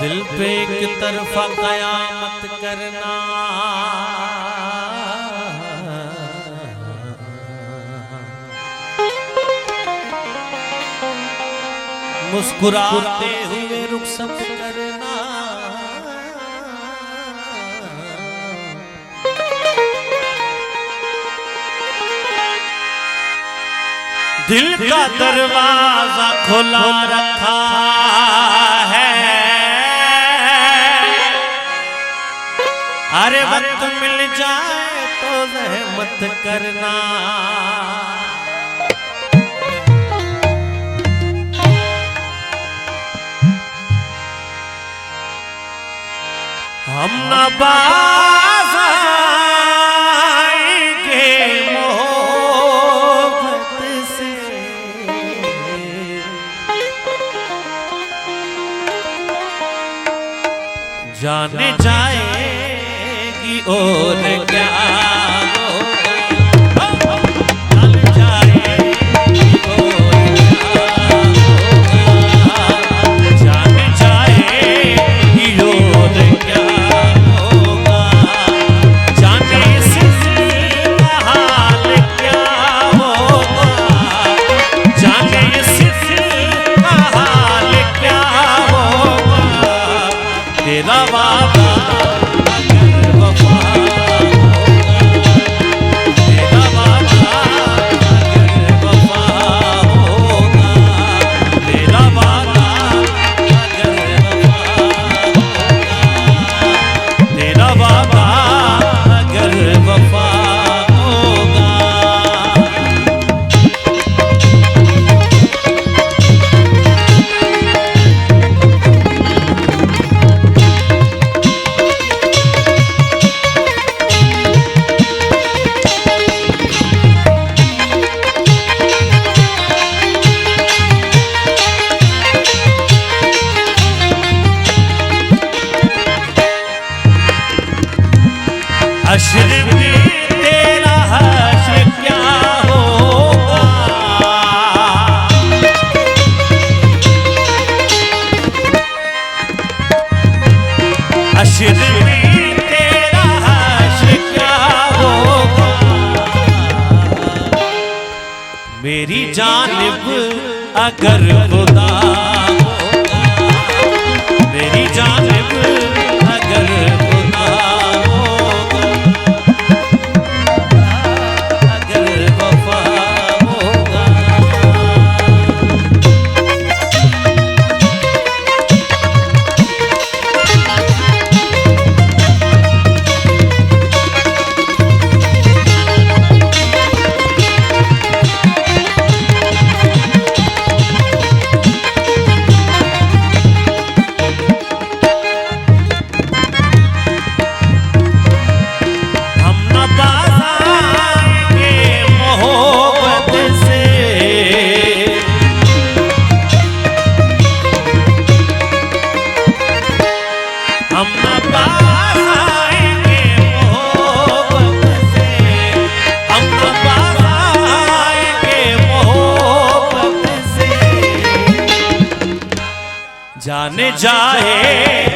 दिल पे एक तरफा कयामत करना, मुस्कुराते हुए रुखसत करना, दिल का दरवाजा खुला रखा है, अरे वक्त मिल जाए तो रहमत करना। हम न बाज़ आएंगे मोहब्बत से, जाने जाएगी और क्या तेरा वादा अगर वफा होगा, तेरा वादा अगर वफा होगा, तेरा वादा अगर वफा होगा, तेरा वादा अगर वफा होगा। हश्र में तेरा हश्र क्या होगा, हश्र में तेरा हश्र क्या होगा, मेरी जानिब अगर खुदा होगा, मेरी जानिब अगर खुदा जाने जाए